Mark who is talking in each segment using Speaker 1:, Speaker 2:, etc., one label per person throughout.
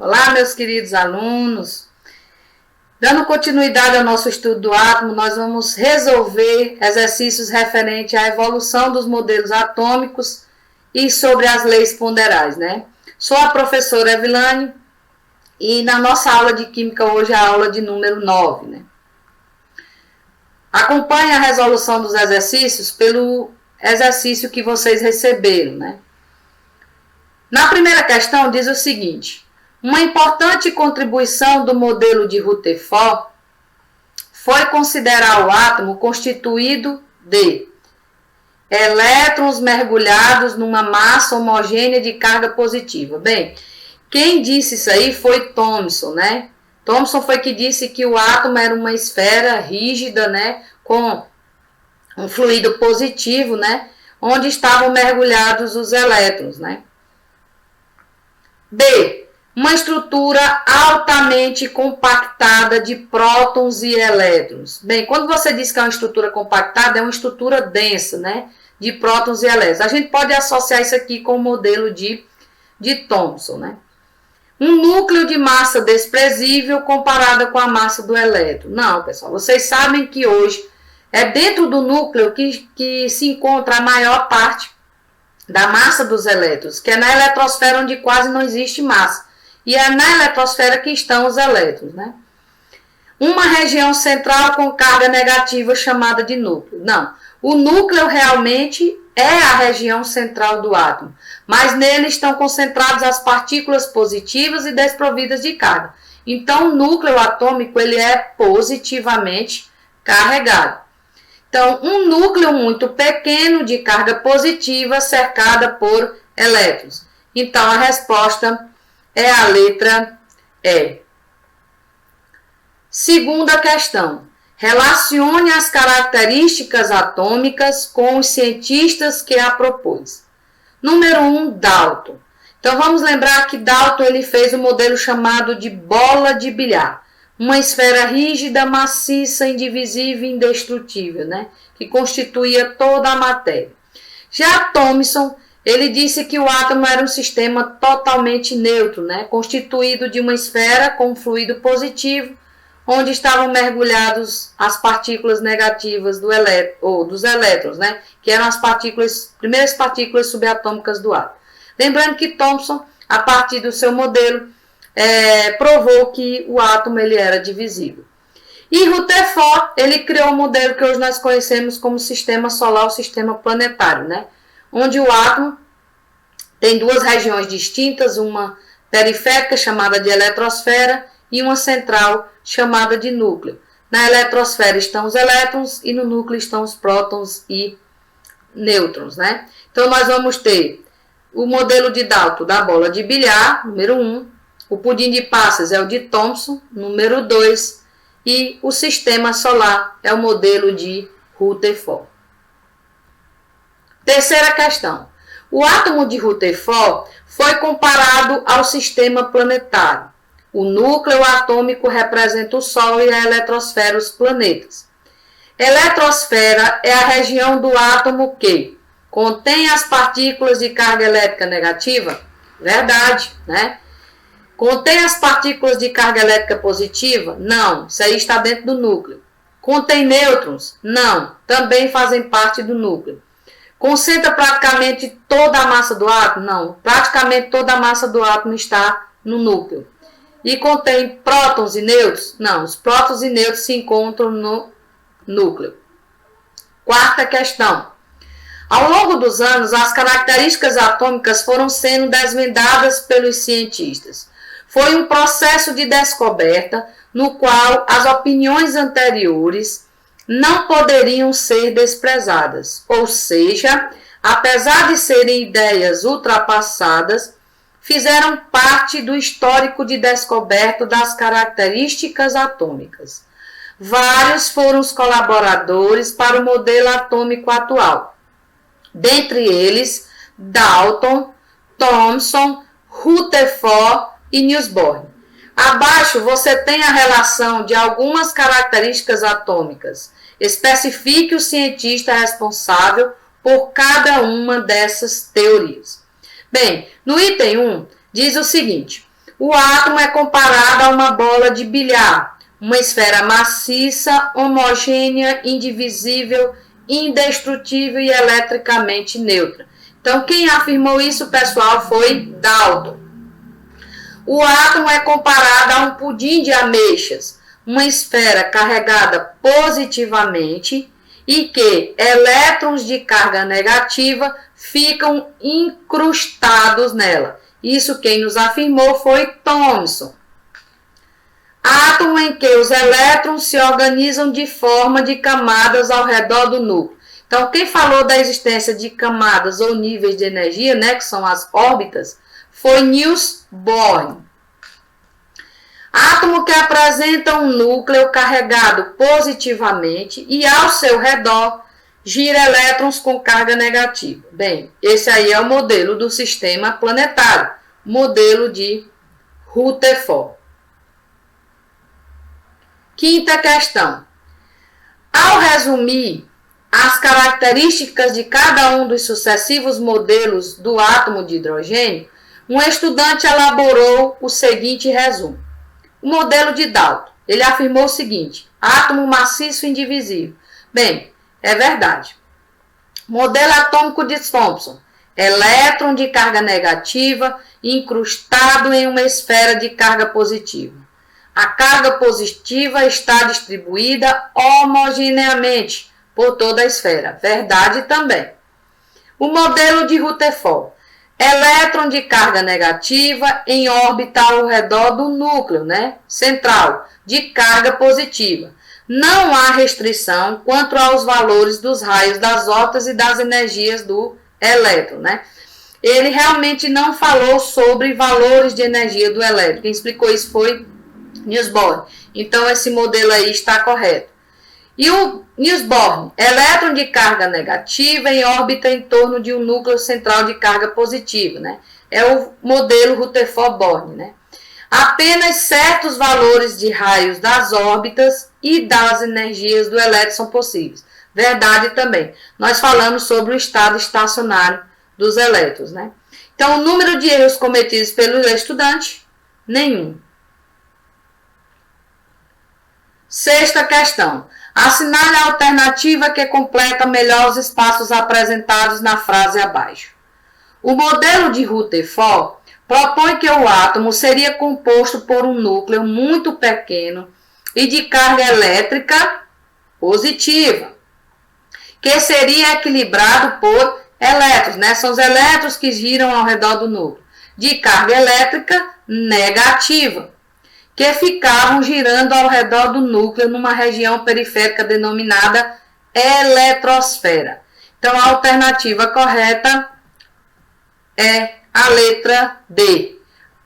Speaker 1: Olá, meus queridos alunos. Dando continuidade ao nosso estudo do átomo, nós vamos resolver exercícios referentes à evolução dos modelos atômicos e sobre as leis ponderais, né? Sou a professora Evilane e na nossa aula de Química hoje é a aula de número 9, né? Acompanhe a resolução dos exercícios pelo exercício que vocês receberam, né? Na primeira questão diz o seguinte: uma importante contribuição do modelo de Rutherford foi considerar o átomo constituído de elétrons mergulhados numa massa homogênea de carga positiva. Bem, quem disse isso aí foi Thomson, né? Thomson foi que disse que o átomo era uma esfera rígida, né, com um fluido positivo, né, onde estavam mergulhados os elétrons, né? B. Uma estrutura altamente compactada de prótons e elétrons. Bem, quando você diz que é uma estrutura compactada, é uma estrutura densa, né, de prótons e elétrons. A gente pode associar isso aqui com o modelo de Thomson, né? Um núcleo de massa desprezível comparada com a massa do elétron. Não, pessoal, vocês sabem que hoje é dentro do núcleo que se encontra a maior parte da massa dos elétrons, que é na eletrosfera onde quase não existe massa. E é na eletrosfera que estão os elétrons, né? Uma região central com carga negativa chamada de núcleo. Não, o núcleo realmente é a região central do átomo, mas nele estão concentradas as partículas positivas e desprovidas de carga. Então, o núcleo atômico ele é positivamente carregado. Então, um núcleo muito pequeno de carga positiva cercada por elétrons. Então, a resposta é a letra E. Segunda questão. Relacione as características atômicas com os cientistas que a propôs. Número 1, Dalton. Então, vamos lembrar que Dalton ele fez um modelo chamado de bola de bilhar. Uma esfera rígida, maciça, indivisível e indestrutível, né? Que constituía toda a matéria. Já Thomson, ele disse que o átomo era um sistema totalmente neutro, né? Constituído de uma esfera com fluido positivo, onde estavam mergulhados as partículas negativas dos elétrons, né? Que eram as primeiras partículas subatômicas do átomo. Lembrando que Thomson, a partir do seu modelo, provou que o átomo ele era divisível. E Rutherford, ele criou um modelo que hoje nós conhecemos como sistema solar ou sistema planetário, né? Onde o átomo tem duas regiões distintas, uma periférica chamada de eletrosfera e uma central chamada de núcleo. Na eletrosfera estão os elétrons e no núcleo estão os prótons e nêutrons, né? Então nós vamos ter o modelo de Dalton da bola de bilhar, número 1, o pudim de passas é o de Thomson, número 2, e o sistema solar é o modelo de Rutherford. Terceira questão. O átomo de Rutherford foi comparado ao sistema planetário. O núcleo atômico representa o Sol e a eletrosfera os planetas. Eletrosfera é a região do átomo que contém as partículas de carga elétrica negativa? Verdade, né? Contém as partículas de carga elétrica positiva? Não, isso aí está dentro do núcleo. Contém nêutrons? Não, também fazem parte do núcleo. Concentra praticamente toda a massa do átomo? Não, praticamente toda a massa do átomo está no núcleo. E contém prótons e nêutrons? Não, os prótons e nêutrons se encontram no núcleo. Quarta questão. Ao longo dos anos, as características atômicas foram sendo desvendadas pelos cientistas. Foi um processo de descoberta no qual as opiniões anteriores não poderiam ser desprezadas. Ou seja, apesar de serem ideias ultrapassadas, fizeram parte do histórico de descoberta das características atômicas. Vários foram os colaboradores para o modelo atômico atual. Dentre eles, Dalton, Thomson, Rutherford e Niels Bohr. Abaixo você tem a relação de algumas características atômicas. Especifique o cientista responsável por cada uma dessas teorias. Bem, no item 1 diz o seguinte: O átomo é comparado a uma bola de bilhar, uma esfera maciça, homogênea, indivisível, indestrutível e eletricamente neutra. Então, quem afirmou isso, pessoal, foi Dalton. O átomo é comparado a um pudim de ameixas, uma esfera carregada positivamente e que elétrons de carga negativa ficam incrustados nela. Isso quem nos afirmou foi Thomson. Átomo em que os elétrons se organizam de forma de camadas ao redor do núcleo. Então, quem falou da existência de camadas ou níveis de energia, né, que são as órbitas, foi Niels Bohr. Átomo que apresenta um núcleo carregado positivamente e ao seu redor gira elétrons com carga negativa. Bem, esse aí é o modelo do sistema planetário, modelo de Rutherford. Quinta questão. Ao resumir as características de cada um dos sucessivos modelos do átomo de hidrogênio, um estudante elaborou o seguinte resumo. O modelo de Dalton, ele afirmou o seguinte: átomo maciço indivisível. Bem, é verdade. Modelo atômico de Thomson, elétron de carga negativa incrustado em uma esfera de carga positiva. A carga positiva está distribuída homogeneamente por toda a esfera. Verdade também. O modelo de Rutherford, elétron de carga negativa em órbita ao redor do núcleo, central, de carga positiva. Não há restrição quanto aos valores dos raios das órbitas e das energias do elétron, Ele realmente não falou sobre valores de energia do elétron. Quem explicou isso foi Niels Bohr. Então, esse modelo aí está correto. E o Niels Bohr, elétron de carga negativa em órbita em torno de um núcleo central de carga positiva, É o modelo Rutherford-Bohr, Apenas certos valores de raios das órbitas e das energias do elétron são possíveis. Verdade também. Nós falamos sobre o estado estacionário dos elétrons, Então, o número de erros cometidos pelo estudante, nenhum. Sexta questão. Assinale a alternativa que completa melhor os espaços apresentados na frase abaixo. O modelo de Rutherford propõe que o átomo seria composto por um núcleo muito pequeno e de carga elétrica positiva, que seria equilibrado por elétrons, São os elétrons que giram ao redor do núcleo, de carga elétrica negativa, que ficavam girando ao redor do núcleo numa região periférica denominada eletrosfera. Então, a alternativa correta é a letra D,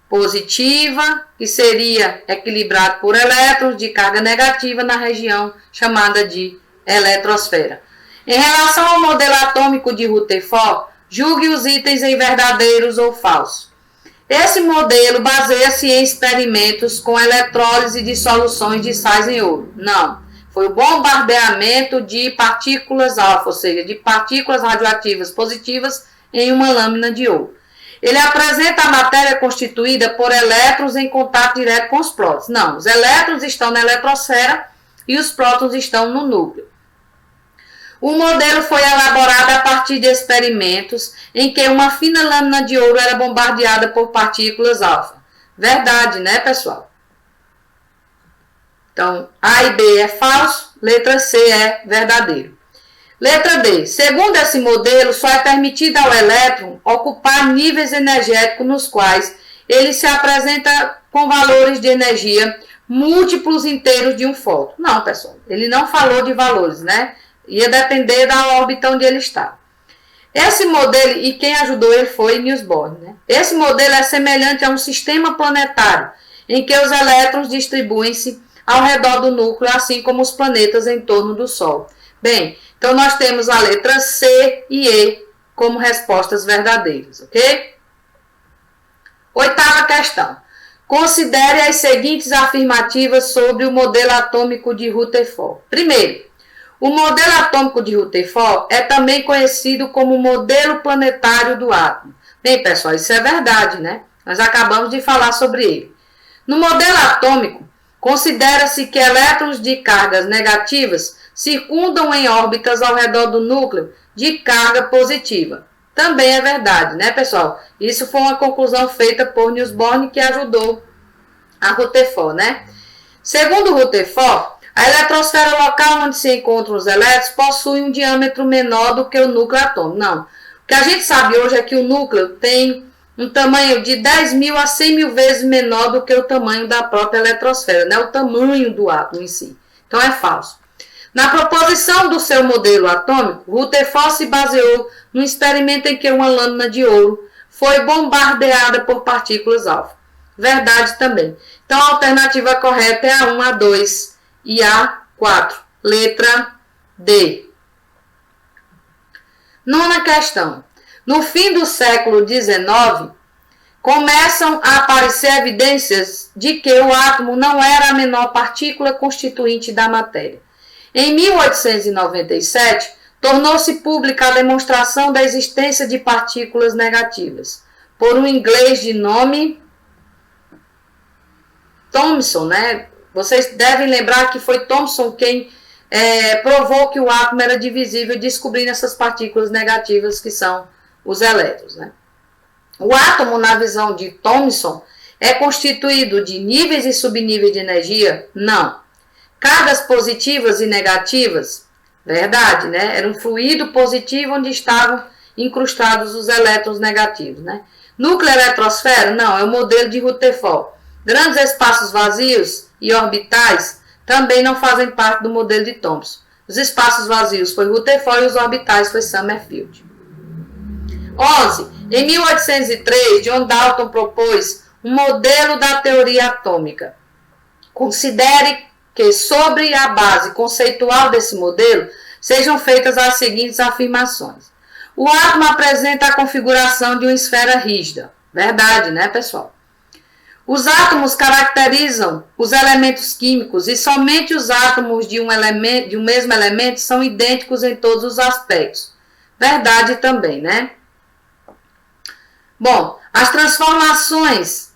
Speaker 1: positiva, que seria equilibrado por elétrons de carga negativa na região chamada de eletrosfera. Em relação ao modelo atômico de Rutherford, julgue os itens em verdadeiros ou falsos. Esse modelo baseia-se em experimentos com eletrólise de soluções de sais em ouro. Não, foi o bombardeamento de partículas alfa, ou seja, de partículas radioativas positivas em uma lâmina de ouro. Ele apresenta a matéria constituída por elétrons em contato direto com os prótons. Não, os elétrons estão na eletrosfera e os prótons estão no núcleo. O modelo foi elaborado a partir de experimentos em que uma fina lâmina de ouro era bombardeada por partículas alfa. Verdade, pessoal? Então, A e B é falso, letra C é verdadeiro. Letra D. Segundo esse modelo, só é permitido ao elétron ocupar níveis energéticos nos quais ele se apresenta com valores de energia múltiplos inteiros de um fóton. Não, pessoal, ele não falou de valores, Ia depender da órbita onde ele está. Esse modelo, e quem ajudou ele foi Niels Bohr, Esse modelo é semelhante a um sistema planetário, em que os elétrons distribuem-se ao redor do núcleo, assim como os planetas em torno do Sol. Bem, então nós temos a letra C e E como respostas verdadeiras, ok? Oitava questão. Considere as seguintes afirmativas sobre o modelo atômico de Rutherford. Primeiro, o modelo atômico de Rutherford é também conhecido como modelo planetário do átomo. Bem, pessoal, isso é verdade, Nós acabamos de falar sobre ele. No modelo atômico, considera-se que elétrons de cargas negativas circundam em órbitas ao redor do núcleo de carga positiva. Também é verdade, né, pessoal? Isso foi uma conclusão feita por Niels Bohr, que ajudou a Rutherford, né? Segundo Rutherford, a eletrosfera local onde se encontram os elétrons possui um diâmetro menor do que o núcleo atômico. Não. O que a gente sabe hoje é que o núcleo tem um tamanho de 10.000 a 100.000 vezes menor do que o tamanho da própria eletrosfera, né? O tamanho do átomo em si. Então é falso. Na proposição do seu modelo atômico, Rutherford se baseou num experimento em que uma lâmina de ouro foi bombardeada por partículas-alfa. Verdade também. Então a alternativa correta é a 1, a 2 e a 4. Letra D. Nona questão. No fim do século XIX, começam a aparecer evidências de que o átomo não era a menor partícula constituinte da matéria. Em 1897, tornou-se pública a demonstração da existência de partículas negativas, por um inglês de nome Thomson, né? Vocês devem lembrar que foi Thomson quem provou que o átomo era divisível, descobrindo essas partículas negativas que são os elétrons, né? O átomo, na visão de Thomson, é constituído de níveis e subníveis de energia? Não. Cargas positivas e negativas? Verdade, né? Era um fluido positivo onde estavam incrustados os elétrons negativos, né? Núcleo eletrosfera? Não, é o modelo de Rutherford. Grandes espaços vazios e orbitais também não fazem parte do modelo de Thomson. Os espaços vazios foi Rutherford e os orbitais foi Summerfield. 11. Em 1803, John Dalton propôs um modelo da teoria atômica. Considere que, sobre a base conceitual desse modelo, sejam feitas as seguintes afirmações. O átomo apresenta a configuração de uma esfera rígida. Verdade, né, pessoal? Os átomos caracterizam os elementos químicos e somente os átomos de um mesmo elemento são idênticos em todos os aspectos. Verdade também, né? Bom, as transformações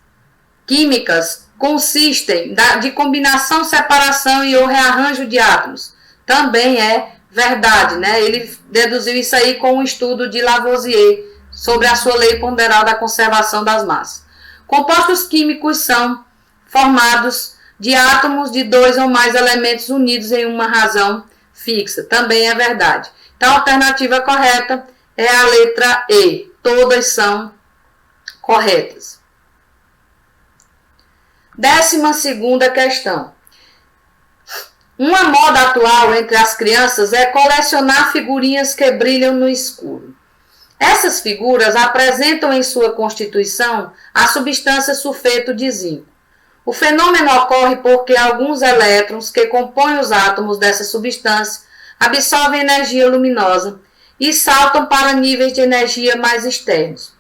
Speaker 1: químicas consistem de combinação, separação e ou rearranjo de átomos. Também é verdade, né? Ele deduziu isso aí com um estudo de Lavoisier sobre a sua lei ponderal da conservação das massas. Compostos químicos são formados de átomos de dois ou mais elementos unidos em uma razão fixa. Também é verdade. Então, a alternativa correta é a letra E. Todas são corretas. 12ª questão. Uma moda atual entre as crianças é colecionar figurinhas que brilham no escuro. Essas figuras apresentam em sua constituição a substância sulfeto de zinco. O fenômeno ocorre porque alguns elétrons que compõem os átomos dessa substância absorvem energia luminosa e saltam para níveis de energia mais externos.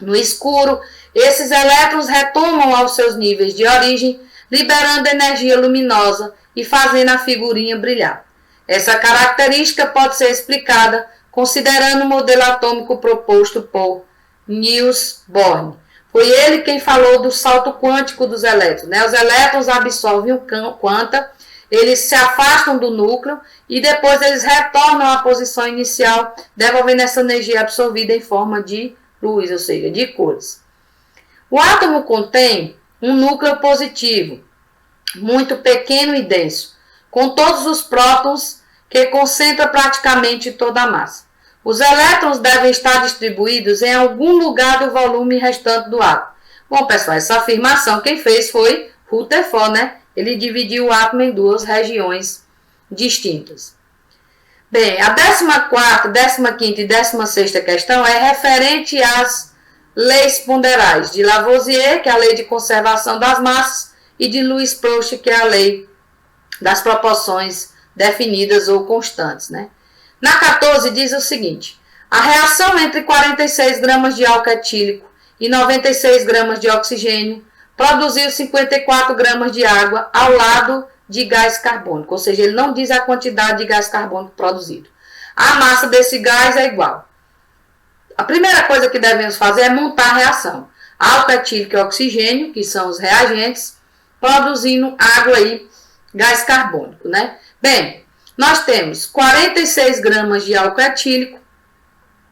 Speaker 1: No escuro, esses elétrons retomam aos seus níveis de origem, liberando energia luminosa e fazendo a figurinha brilhar. Essa característica pode ser explicada considerando o modelo atômico proposto por Niels Bohr. Foi ele quem falou do salto quântico dos elétrons, né? Os elétrons absorvem o quanta, eles se afastam do núcleo e depois eles retornam à posição inicial, devolvendo essa energia absorvida em forma de luz, ou seja, de cores. O átomo contém um núcleo positivo, muito pequeno e denso, com todos os prótons que concentra praticamente toda a massa. Os elétrons devem estar distribuídos em algum lugar do volume restante do átomo. Bom, pessoal, essa afirmação quem fez foi Rutherford, né? Ele dividiu o átomo em duas regiões distintas. Bem, a 14ª, 15ª e 16ª questão é referente às leis ponderais de Lavoisier, que é a lei de conservação das massas, e de Louis Proust, que é a lei das proporções definidas ou constantes, né? Na 14 diz o seguinte: a reação entre 46 gramas de álcool etílico e 96 gramas de oxigênio produziu 54 gramas de água ao lado de gás carbônico, ou seja, ele não diz a quantidade de gás carbônico produzido. A massa desse gás é igual. A primeira coisa que devemos fazer é montar a reação. álcool etílico e oxigênio, que são os reagentes, produzindo água e gás carbônico, né? Bem, nós temos 46 gramas de álcool etílico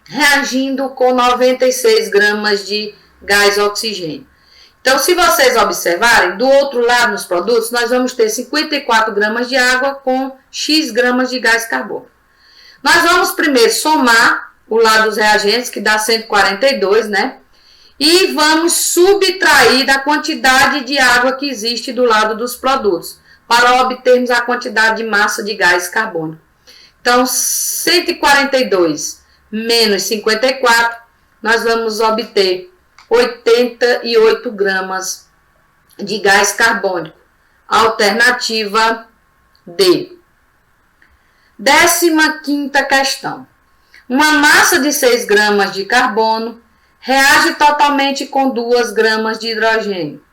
Speaker 1: reagindo com 96 gramas de gás oxigênio. Então, se vocês observarem, do outro lado nos produtos, nós vamos ter 54 gramas de água com X gramas de gás carbônico. Nós vamos primeiro somar o lado dos reagentes, que dá 142, né? E vamos subtrair da quantidade de água que existe do lado dos produtos, para obtermos a quantidade de massa de gás carbônico. Então, 142 menos 54, nós vamos obter 88 gramas de gás carbônico. Alternativa D. 15ª questão. Uma massa de 6 gramas de carbono reage totalmente com 2 gramas de hidrogênio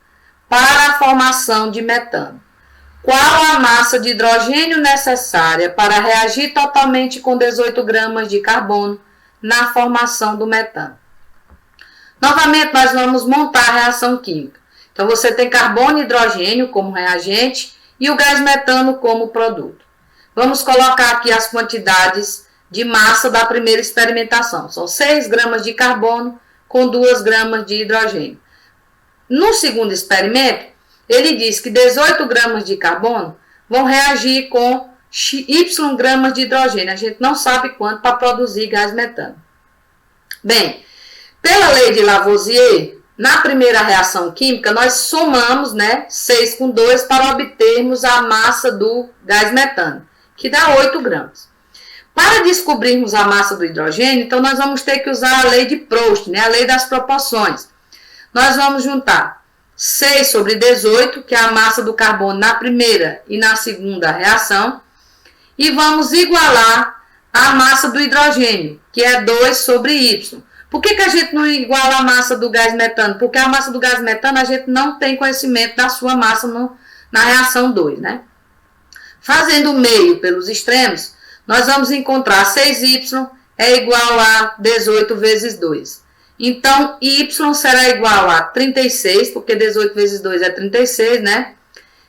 Speaker 1: para a formação de metano. Qual a massa de hidrogênio necessária para reagir totalmente com 18 gramas de carbono na formação do metano? Novamente, nós vamos montar a reação química. Então, você tem carbono e hidrogênio como reagente e o gás metano como produto. Vamos colocar aqui as quantidades de massa da primeira experimentação. São 6 gramas de carbono com 2 gramas de hidrogênio. No segundo experimento, ele diz que 18 gramas de carbono vão reagir com Y gramas de hidrogênio. A gente não sabe quanto para produzir gás metano. Bem, pela lei de Lavoisier, na primeira reação química, nós somamos, né, 6 com 2 para obtermos a massa do gás metano, que dá 8 gramas. Para descobrirmos a massa do hidrogênio, então nós vamos ter que usar a lei de Proust, né, a lei das proporções. Nós vamos juntar 6 sobre 18, que é a massa do carbono na primeira e na segunda reação, e vamos igualar a massa do hidrogênio, que é 2 sobre Y. Por que a gente não iguala a massa do gás metano? Porque a massa do gás metano a gente não tem conhecimento da sua massa na reação 2, né? Fazendo o meio pelos extremos, nós vamos encontrar 6Y é igual a 18 vezes 2. Então, Y será igual a 36, porque 18 vezes 2 é 36, né?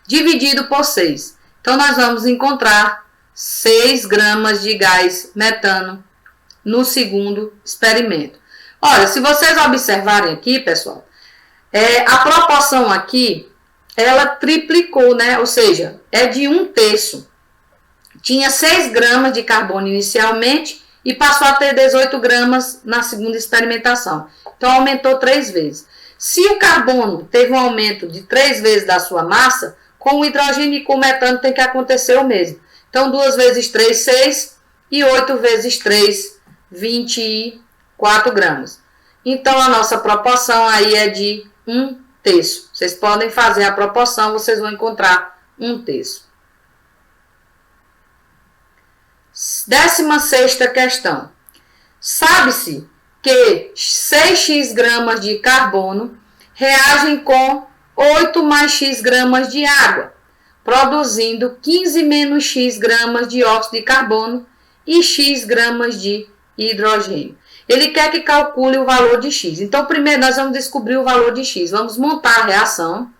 Speaker 1: Dividido por 6. Então, nós vamos encontrar 6 gramas de gás metano no segundo experimento. Olha, se vocês observarem aqui, pessoal, a proporção aqui, ela triplicou, né? Ou seja, é de 1/3. Tinha 6 gramas de carbono inicialmente e passou a ter 18 gramas na segunda experimentação. Então, aumentou 3 vezes. Se o carbono teve um aumento de 3 vezes da sua massa, com o hidrogênio e com o metano tem que acontecer o mesmo. Então, 2 vezes 3, 6 e 8 vezes 3, 24 gramas. Então, a nossa proporção aí é de 1/3. Vocês podem fazer a proporção, vocês vão encontrar 1/3. 16ª questão. Sabe-se que 6x gramas de carbono reagem com 8 mais x gramas de água, produzindo 15 menos x gramas de óxido de carbono e x gramas de hidrogênio. Ele quer que calcule o valor de x. Então, primeiro nós vamos descobrir o valor de x. Vamos montar a reação.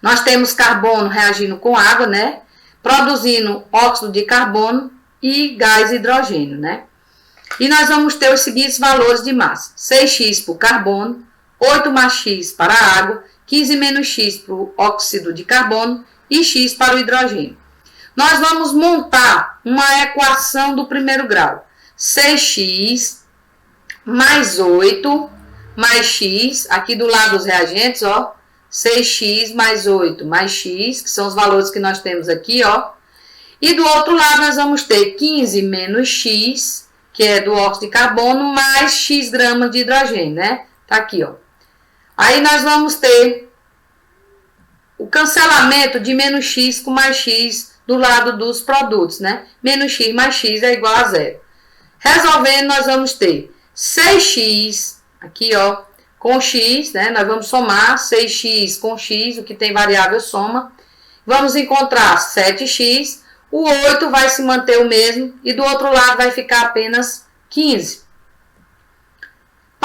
Speaker 1: Nós temos carbono reagindo com água, né? Produzindo óxido de carbono e gás hidrogênio, né? E nós vamos ter os seguintes valores de massa. 6x para o carbono, 8 mais x para a água, 15 menos x para o óxido de carbono e x para o hidrogênio. Nós vamos montar uma equação do primeiro grau. 6x mais 8 mais x, aqui do lado dos reagentes, ó. 6x mais 8 mais x, que são os valores que nós temos aqui, ó. E do outro lado nós vamos ter 15 menos x, que é do óxido de carbono, mais x gramas de hidrogênio, né? Tá aqui, ó. Aí nós vamos ter o cancelamento de menos x com mais x do lado dos produtos, né? Menos x mais x é igual a 0. Resolvendo, nós vamos ter 6x, aqui, ó, com x, né? Nós vamos somar 6x com x, o que tem variável soma. Vamos encontrar 7x. O 8 vai se manter o mesmo e do outro lado vai ficar apenas 15.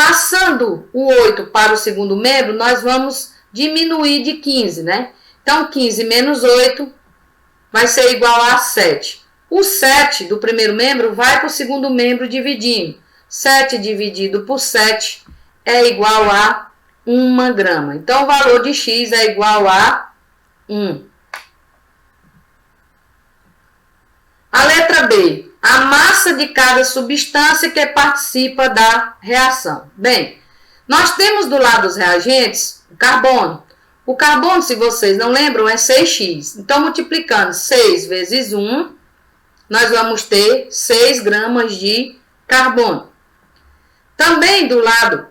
Speaker 1: Passando o 8 para o segundo membro, nós vamos diminuir de 15, né? Então, 15 menos 8 vai ser igual a 7. O 7 do primeiro membro vai para o segundo membro dividindo. 7 dividido por 7 é igual a 1 grama. Então, o valor de X é igual a 1. A letra B. A massa de cada substância que participa da reação. Bem, nós temos do lado dos reagentes o carbono. O carbono, se vocês não lembram, é 6x. Então, multiplicando 6 vezes 1, nós vamos ter 6 gramas de carbono. Também do lado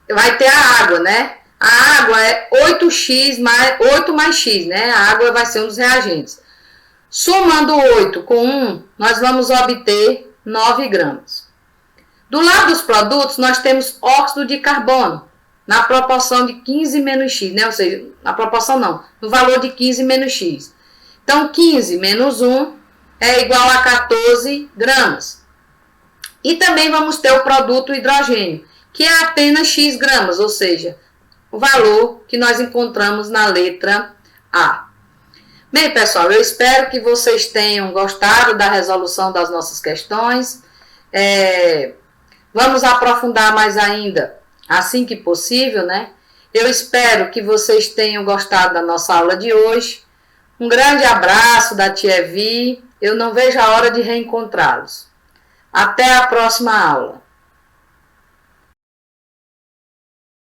Speaker 1: vai ter a água, né? A água é 8x mais 8 mais x, né? A água vai ser um dos reagentes. Somando 8 com 1, nós vamos obter 9 gramas. Do lado dos produtos, nós temos óxido de carbono, na proporção de 15 menos x, né? Ou seja, na proporção não, no valor de 15 menos x. Então, 15 menos 1 é igual a 14 gramas. E também vamos ter o produto hidrogênio, que é apenas x gramas, ou seja, o valor que nós encontramos na letra A. Bem, pessoal, eu espero que vocês tenham gostado da resolução das nossas questões. Vamos aprofundar mais ainda, assim que possível, né? Eu espero que vocês tenham gostado da nossa aula de hoje. Um grande abraço da tia Vi. Eu não vejo a hora de reencontrá-los. Até a próxima aula.